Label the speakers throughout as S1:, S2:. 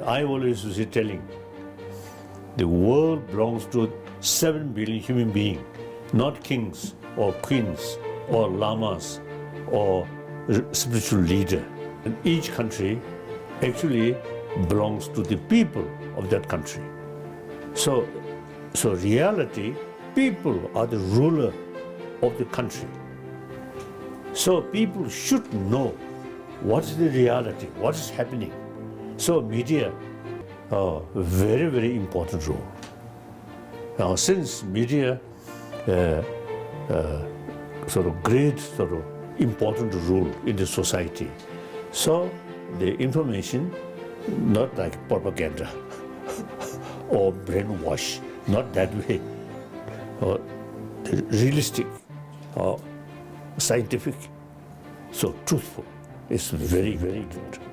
S1: I always was telling, the world belongs to 7 billion human beings, not kings or queens or lamas or spiritual leader. And each country actually belongs to the people of that country. So reality, people are the ruler of the country. So people should know what is the reality, what is happening. So media, very, very important role. Now, since media great important role in the society, so the information, not like propaganda or brainwash, not that way, realistic or scientific, so truthful is very, very important.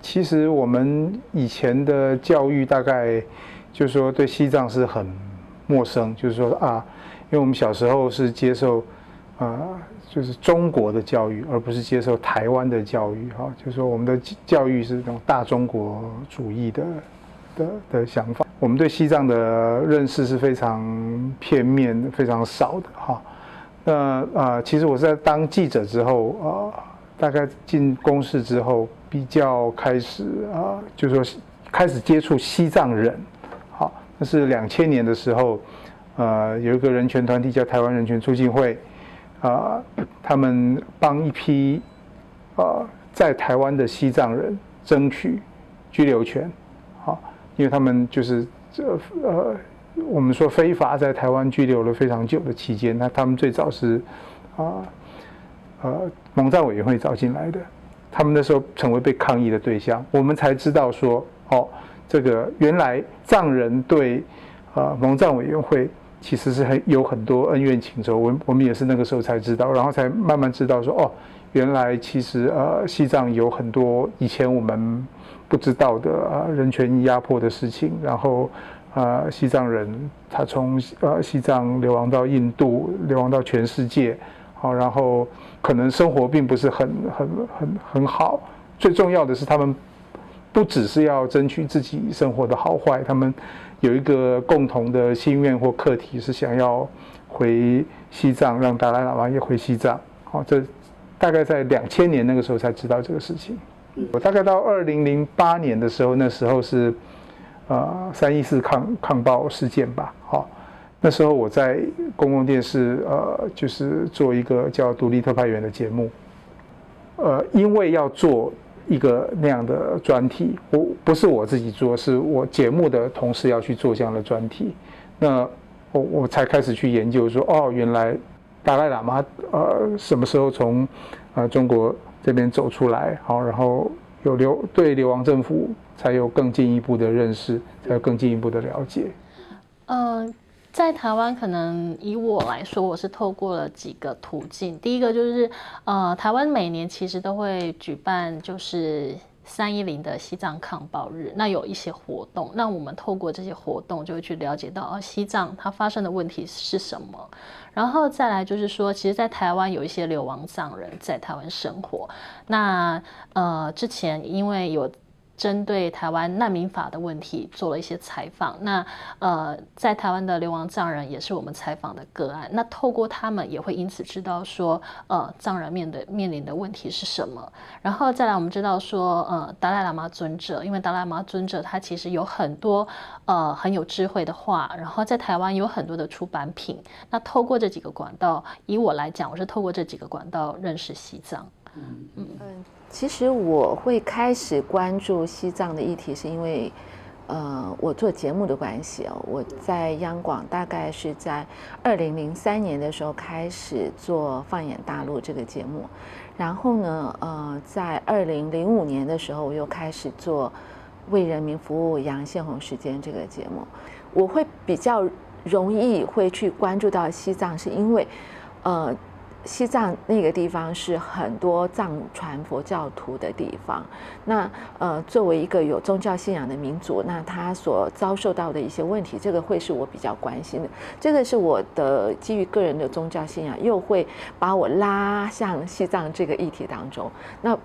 S2: 其实我们以前的教育大概就是说对西藏是很陌生，就是说因为我们小时候是接受就是中国的教育，而不是接受台湾的教育哈，就是说我们的教育是那种大中国主义的想法，我们对西藏的认识是非常片面、非常少的哈。那其实我在当记者之后大概进公视之后，比较开始就是说开始接触西藏人，好，那是2000年的时候，有一个人权团体叫台湾人权促进会，他们帮一批在台湾的西藏人争取居留权，好，因为他们就是我们说非法在台湾居留了非常久的期间，那他们最早是蒙藏委员会找进来的，他们那时候成为被抗议的对象，我们才知道说，这个原来藏人对蒙藏委员会其实是有很多恩怨情仇，我们也是那个时候才知道，然后才慢慢知道说，原来其实西藏有很多以前我们不知道的人权压迫的事情，然后西藏人他从西藏流亡到印度，流亡到全世界。好，然后可能生活并不是很好，最重要的是他们不只是要争取自己生活的好坏，他们有一个共同的心愿或课题是想要回西藏，让达赖喇嘛也回西藏。好，这大概在2000年那个时候才知道这个事情。我大概到2008年的时候，那时候是314抗暴事件吧，好。那时候我在公共电视就是做一个叫独立特派员的节目，因为要做一个那样的专题，不是我自己做，是我节目的同事要去做这样的专题，那我才开始去研究说，原来达赖喇嘛什么时候从中国这边走出来，好，然后对流亡政府才有更进一步的认识，才有更进一步的了解。
S3: 在台湾，可能以我来说，我是透过了几个途径。第一个就是，台湾每年其实都会举办就是310的西藏抗暴日，那有一些活动，那我们透过这些活动就会去了解到，西藏它发生的问题是什么。然后再来就是说，其实，在台湾有一些流亡藏人在台湾生活，那之前因为有针对台湾难民法的问题做了一些采访，那在台湾的流亡藏人也是我们采访的个案，那透过他们也会因此知道说藏人面临的问题是什么。然后再来我们知道说达赖喇嘛尊者，因为达赖喇嘛尊者他其实有很多很有智慧的话，然后在台湾有很多的出版品，那透过这几个管道，以我来讲，我是透过这几个管道认识西藏。
S4: 其实我会开始关注西藏的议题，是因为，我做节目的关系哦。我在央广大概是在2003年的时候开始做《放眼大陆》这个节目，然后呢，在2005年的时候，我又开始做为人民服务杨宪宏时间这个节目，我会比较容易会去关注到西藏，是因为西藏那个地方是很多藏传佛教徒的地方。那作为一个有宗教信仰的民族，那他所遭受到的一些问题，这个会是我比较关心的。这个是我的基于个人的宗教信仰，又会把我拉向西藏这个议题当中。那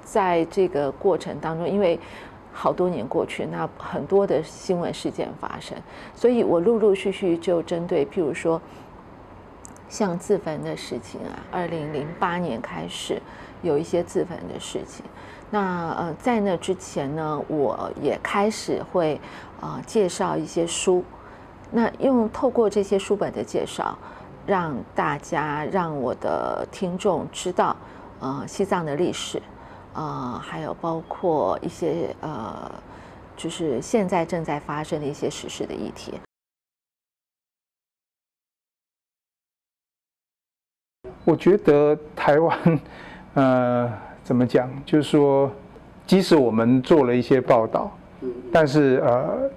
S4: 在这个过程当中，因为好多年过去，那很多的新闻事件发生，所以我陆陆续续就针对，譬如说像自焚的事情啊，2008年开始有一些自焚的事情。那在那之前呢，我也开始会介绍一些书，那透过这些书本的介绍，让我的听众知道西藏的历史，还有包括一些就是现在正在发生的一些时事的议题。
S2: 我觉得台湾，怎么讲？就是说，即使我们做了一些报道，但是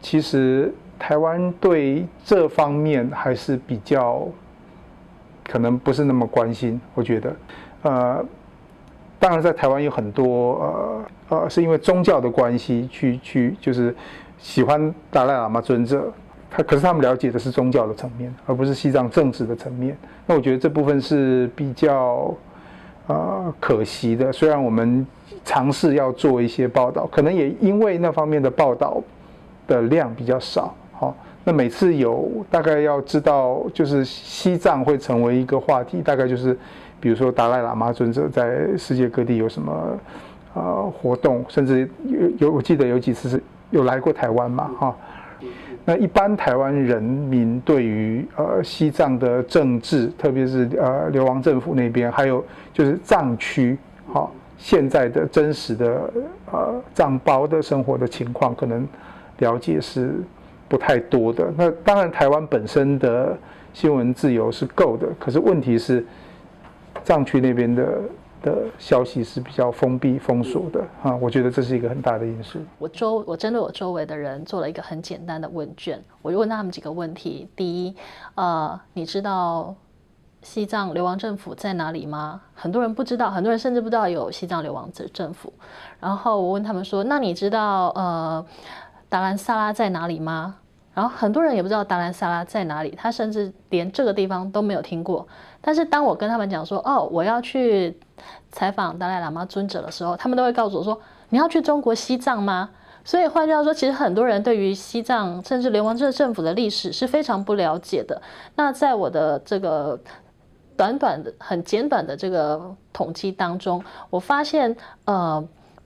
S2: 其实台湾对这方面还是比较，可能不是那么关心。我觉得，当然在台湾有很多是因为宗教的关系去就是喜欢达赖喇嘛尊者。可是他们了解的是宗教的层面，而不是西藏政治的层面。那我觉得这部分是比较可惜的。虽然我们尝试要做一些报道，可能也因为那方面的报道的量比较少。那每次有大概要知道，就是西藏会成为一个话题，大概就是比如说达赖喇嘛尊者在世界各地有什么活动，甚至我记得有几次是有来过台湾嘛，那一般台湾人民对于西藏的政治，特别是流亡政府那边，还有就是藏区现在的真实的藏胞的生活的情况，可能了解是不太多的。那当然台湾本身的新闻自由是够的，可是问题是藏区那边的消息是比较封闭封锁的我觉得这是一个很大的因素。
S3: 我针对我周围的人做了一个很简单的问卷，我就问他们几个问题。第一，你知道西藏流亡政府在哪里吗？很多人不知道，很多人甚至不知道有西藏流亡政府。然后我问他们说，那你知道达兰萨拉在哪里吗？然后很多人也不知道达兰萨拉在哪里，他甚至连这个地方都没有听过。但是当我跟他们讲说，我要去采访达赖喇嘛尊者的时候，他们都会告诉我说，你要去中国西藏吗？所以换句话说，其实很多人对于西藏甚至流亡政府的历史是非常不了解的。那在我的这个很简短的这个统计当中，我发现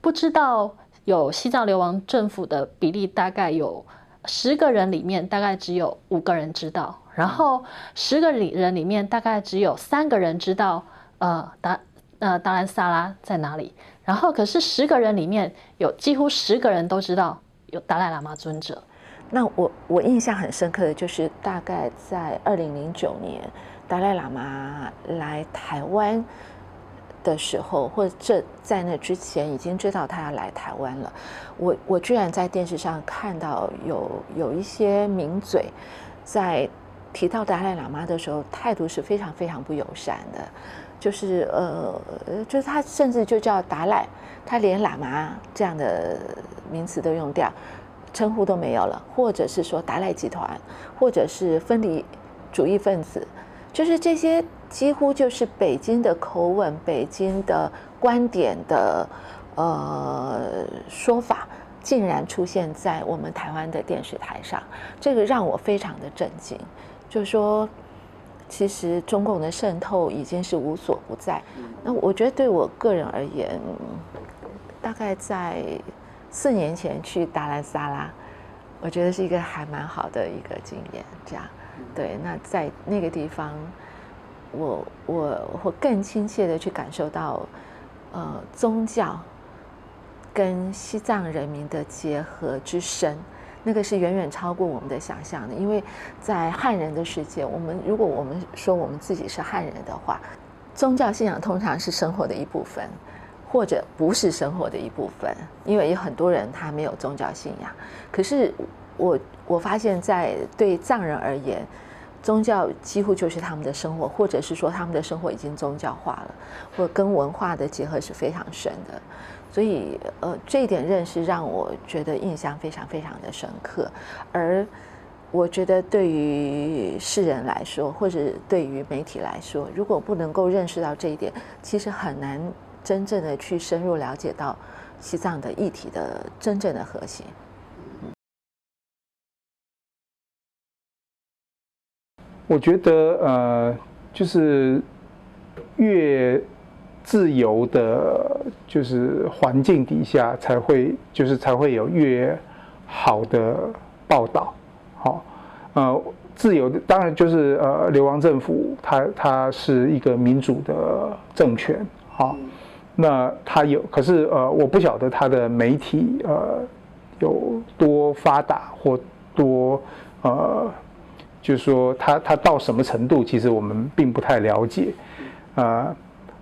S3: 不知道有西藏流亡政府的比例大概有10个人里面大概只有5个人知道，然后10个人里面大概只有3个人知道达兰萨拉在哪里，然后可是10个人里面有几乎10个人都知道有达赖喇嘛尊者。
S4: 那我印象很深刻的就是大概在2009年达赖喇嘛来台湾的时候，或者在那之前已经知道他要来台湾了。我居然在电视上看到有一些名嘴在提到达赖喇嘛的时候，态度是非常非常不友善的，就是他甚至就叫达赖，他连喇嘛这样的名词都用掉，称呼都没有了，或者是说达赖集团，或者是分离主义分子，就是这些几乎就是北京的口吻、北京的观点的说法，竟然出现在我们台湾的电视台上，这个让我非常的震惊。就是说，其实中共的渗透已经是无所不在。那我觉得对我个人而言，大概在4年前去达兰萨拉，我觉得是一个还蛮好的一个经验。这样，对，那在那个地方，我更亲切的去感受到，宗教跟西藏人民的结合之深。那个是远远超过我们的想象的，因为在汉人的世界，如果我们说我们自己是汉人的话，宗教信仰通常是生活的一部分，或者不是生活的一部分，因为有很多人他没有宗教信仰。可是我发现，在对藏人而言，宗教几乎就是他们的生活，或者是说他们的生活已经宗教化了，或跟文化的结合是非常深的。所以这一点认识让我觉得印象非常非常的深刻。而我觉得对于世人来说，或者对于媒体来说，如果不能够认识到这一点，其实很难真正的去深入了解到西藏的议题的真正的核心。
S2: 我觉得就是越自由的，就是环境底下才会有越好的报道。好，自由的当然就是流亡政府，它是一个民主的政权。好，那它有，可是我不晓得它的媒体有多发达或多就是说它到什么程度，其实我们并不太了解。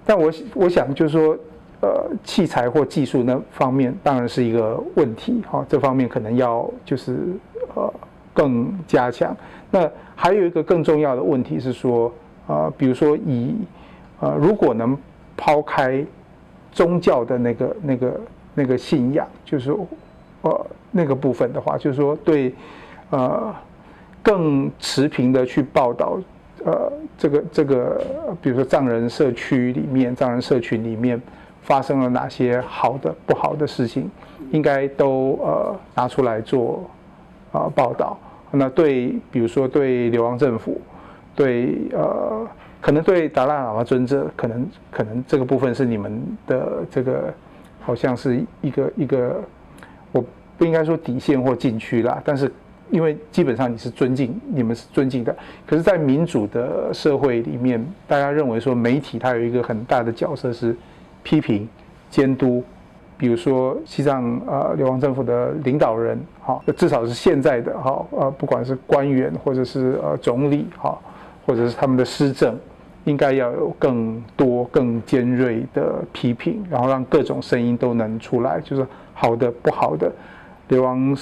S2: 但我想就是说，器材或技术那方面当然是一个问题。这方面可能要就是更加强。那还有一个更重要的问题是说，比如说如果能抛开宗教的那个信仰，就是说那个部分的话，就是说对更持平的去报道这个比如说藏人社区里面、藏人社群里面发生了哪些好的、不好的事情，应该都拿出来做报道。那比如说对流亡政府，可能对达赖喇嘛尊者，可能这个部分是你们的这个好像是一个，我不应该说底线或禁区啦，但是因为基本上你们是尊敬的。可是，在民主的社会里面，大家认为说媒体它有一个很大的角色是批评、监督。比如说西藏流亡政府的领导人，至少是现在的不管是官员或者是总理或者是他们的施政，应该要有更多更尖锐的批评，然后让各种声音都能出来，就是好的不好的流亡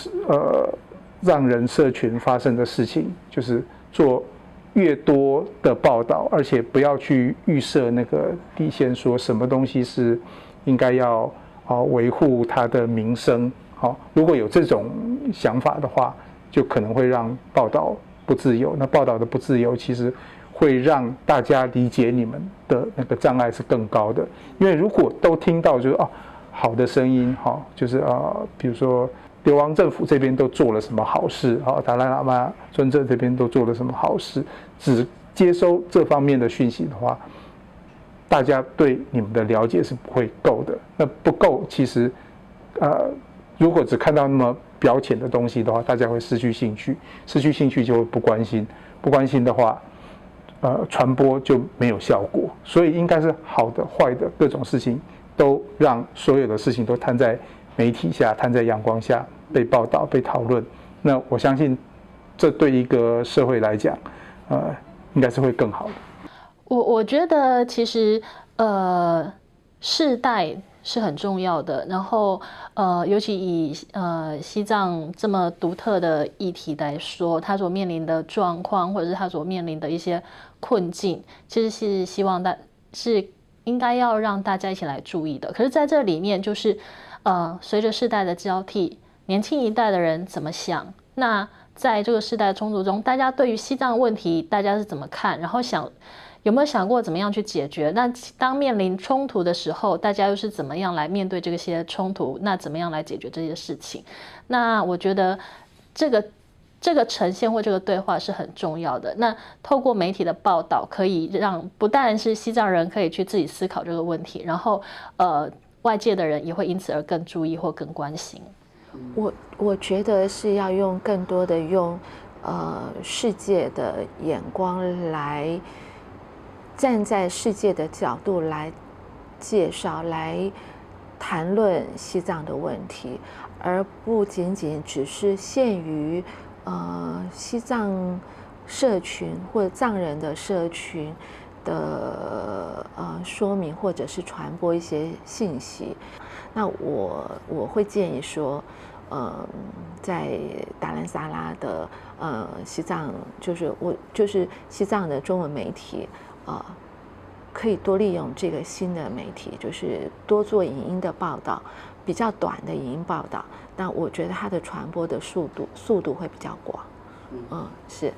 S2: 藏人社群发生的事情，就是做越多的报道，而且不要去预设那个底线，说什么东西是应该要维护它的名声。如果有这种想法的话，就可能会让报道不自由。那报道的不自由，其实会让大家理解你们的那个障碍是更高的。因为如果都听到就是好的声音，就是比如说流亡政府这边都做了什么好事，达赖喇嘛尊者这边都做了什么好事，只接收这方面的讯息的话，大家对你们的了解是不会够的。那不够，其实如果只看到那么表浅的东西的话，大家会失去兴趣，失去兴趣就会不关心，不关心的话，传播就没有效果。所以应该是好的、坏的各种事情，都让所有的事情都摊在媒体下，摊在阳光下被报道、被讨论。那我相信，这对一个社会来讲，应该是会更好的。
S3: 我觉得其实世代是很重要的，然后尤其以西藏这么独特的议题来说，它所面临的状况，或者是它所面临的一些困境，其实是希望是应该要让大家一起来注意的。可是在这里面，就是随着世代的交替，年轻一代的人怎么想？那在这个世代的冲突中，大家对于西藏问题，大家是怎么看？然后有没有想过怎么样去解决？那当面临冲突的时候，大家又是怎么样来面对这些冲突？那怎么样来解决这些事情？那我觉得这个呈现或这个对话是很重要的。那透过媒体的报道，可以让不但是西藏人可以去自己思考这个问题，然后外界的人也会因此而更注意或更关心。
S4: 我觉得是要用更多的世界的眼光来站在世界的角度来介绍、来谈论西藏的问题，而不仅仅只是限于西藏社群或者藏人的社群的说明或者是传播一些信息。那我会建议说，在达兰萨拉的西藏，就是西藏的中文媒体可以多利用这个新的媒体，就是多做影音的报道，比较短的影音报道。那我觉得它的传播的速度会比较广。是。